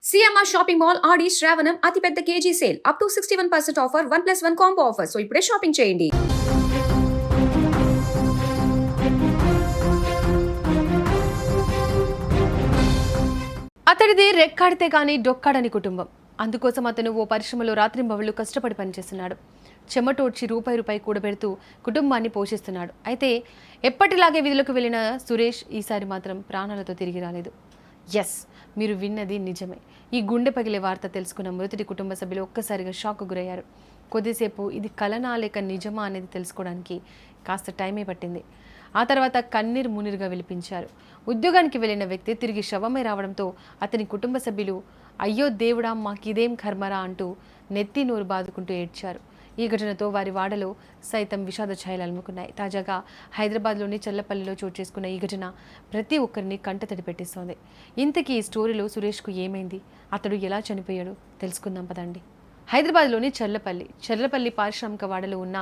CMR shopping mall ఆడి శ్రావణం అతిపెద్ద KG sale up to 61% offer 1+1 combo offer. So ఇప్పుడే shopping చేయండి. అతడిది రెక్కాడితే కానీ డొక్కాడని కుటుంబం. అందుకోసం అతను ఓ పరిశ్రమలో రాత్రింబవళ్లు కష్టపడి పనిచేస్తున్నాడు. చెమటోడ్చి రూపాయి కూడబెడుతూ కుటుంబాన్ని పోషిస్తున్నాడు. అయితే ఎప్పటిలాగే విధులకు వెళ్లిన సురేష్ ఈసారి మాత్రం ప్రాణాలతో తిరిగి రాలేదు. ఎస్, మీరు విన్నది నిజమే. ఈ గుండె పగిలే వార్త తెలుసుకున్న మృతుడి కుటుంబ సభ్యులు ఒక్కసారిగా షాక్ గురయ్యారు. కొద్దిసేపు ఇది కలనా లేక నిజమా అనేది తెలుసుకోవడానికి కాస్త టైమే పట్టింది. ఆ తర్వాత కన్నీరు మున్నీరుగా విలిపించారు. ఉద్యోగానికి వెళ్లిన వ్యక్తి తిరిగి శవమై రావడంతో అతని కుటుంబ సభ్యులు అయ్యో దేవుడా మాకిదేం కర్మరా అంటూ నెత్తి నోరు బాదుకుంటూ ఏడ్చారు. ఈ ఘటనతో వారి వాడలో సైతం విషాద ఛాయలు అలుముకున్నాయి. తాజాగా హైదరాబాద్లోని చల్లపల్లిలో చోటు చేసుకున్న ఈ ఘటన ప్రతి ఒక్కరిని కంటతడి పెట్టిస్తోంది. ఇంతకీ ఈ స్టోరీలో సురేష్కు ఏమైంది, అతడు ఎలా చనిపోయాడు తెలుసుకుందాం పదండి. హైదరాబాద్లోని చల్లపల్లి పారిశ్రామిక వాడలో ఉన్న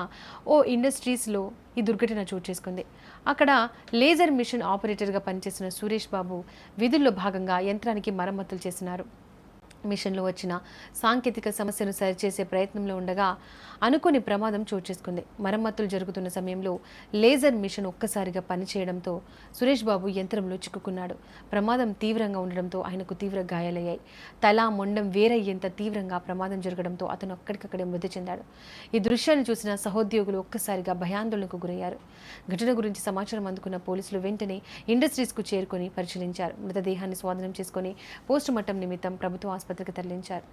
ఓ ఇండస్ట్రీస్లో ఈ దుర్ఘటన చోటు చేసుకుంది. అక్కడ లేజర్ మిషన్ ఆపరేటర్గా పనిచేసిన సురేష్ బాబు విధుల్లో భాగంగా యంత్రానికి మరమ్మతులు చేస్తున్నారు. మిషన్లో వచ్చిన సాంకేతిక సమస్యను సరిచేసే ప్రయత్నంలో ఉండగా అనుకోని ప్రమాదం చోటు చేసుకుంది. మరమ్మతులు జరుగుతున్న సమయంలో లేజర్ మిషన్ ఒక్కసారిగా పనిచేయడంతో సురేష్ బాబు యంత్రంలో చిక్కుకున్నాడు. ప్రమాదం తీవ్రంగా ఉండడంతో ఆయనకు తీవ్ర గాయాలయ్యాయి. తల మొండం వేరయ్యేంత తీవ్రంగా ప్రమాదం జరగడంతో అతను అక్కడికక్కడే మృతి చెందాడు. ఈ దృశ్యాన్ని చూసిన సహోద్యోగులు ఒక్కసారిగా భయాందోళనకు గురయ్యారు. ఘటన గురించి సమాచారం అందుకున్న పోలీసులు వెంటనే ఇండస్ట్రీస్కు చేరుకొని పరిశీలించారు. మృతదేహాన్ని స్వాధీనం చేసుకుని పోస్టుమార్టం నిమిత్తం ప్రభుత్వ ఆసుపత్రికి తరలించారు.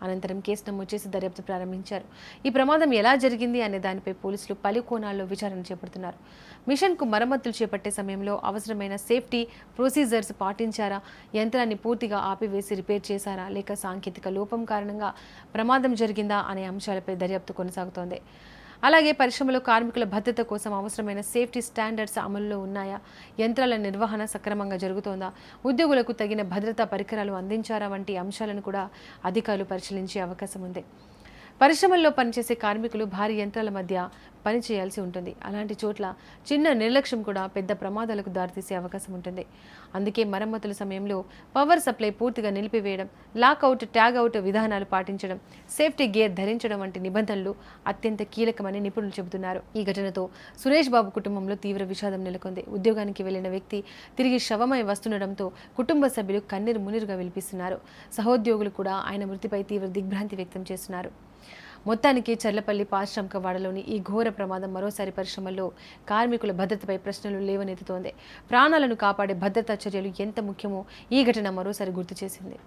అనంతరం కేసు నమోదు చేసి దర్యాప్తు ప్రారంభించారు. ఈ ప్రమాదం ఎలా జరిగింది అనే దానిపై పోలీసులు పలు కోణాల్లో విచారణ చేపడుతున్నారు. మిషన్కు మరమ్మతులు చేపట్టే సమయంలో అవసరమైన సేఫ్టీ ప్రొసీజర్స్ పాటించారా, యంత్రాన్ని పూర్తిగా ఆపివేసి రిపేర్ చేశారా, లేక సాంకేతిక లోపం కారణంగా ప్రమాదం జరిగిందా అనే అంశాలపై దర్యాప్తు కొనసాగుతోంది. అలాగే పరిశ్రమలో కార్మికుల భద్రత కోసం అవసరమైన సేఫ్టీ స్టాండర్డ్స్ అమలులో ఉన్నాయా, యంత్రాల నిర్వహణ సక్రమంగా జరుగుతోందా, ఉద్యోగులకు తగిన భద్రతా పరికరాలు అందించారా వంటి అంశాలను కూడా అధికారులు పరిశీలించే అవకాశం ఉంది. పరిశ్రమల్లో పనిచేసే కార్మికులు భారీ యంత్రాల మధ్య పనిచేయాల్సి ఉంటుంది. అలాంటి చోట్ల చిన్న నిర్లక్ష్యం కూడా పెద్ద ప్రమాదాలకు దారితీసే అవకాశం ఉంటుంది. అందుకే మరమ్మతుల సమయంలో పవర్ సప్లై పూర్తిగా నిలిపివేయడం, లాక్అవుట్, ట్యాగ్అవుట్ విధానాలు పాటించడం, సేఫ్టీ గేర్ ధరించడం వంటి నిబంధనలు అత్యంత కీలకమని నిపుణులు చెబుతున్నారు. ఈ ఘటనతో సురేష్ బాబు కుటుంబంలో తీవ్ర విషాదం నెలకొంది. ఉద్యోగానికి వెళ్లిన వ్యక్తి తిరిగి శవమై వస్తుండడంతో కుటుంబ సభ్యులు కన్నీరు మున్నీరుగా విలిపిస్తున్నారు. సహోద్యోగులు కూడా ఆయన మృతిపై తీవ్ర దిగ్భ్రాంతి వ్యక్తం చేస్తున్నారు. మొత్తానికి చర్లపల్లి పారిశ్రామిక వాడలోని ఈ ఘోర ప్రమాదం మరోసారి పరిశ్రమల్లో కార్మికుల భద్రతపై ప్రశ్నలు లేవనెత్తుతోంది. ప్రాణాలను కాపాడే భద్రతా చర్యలు ఎంత ముఖ్యమో ఈ ఘటన మరోసారి గుర్తు చేసింది.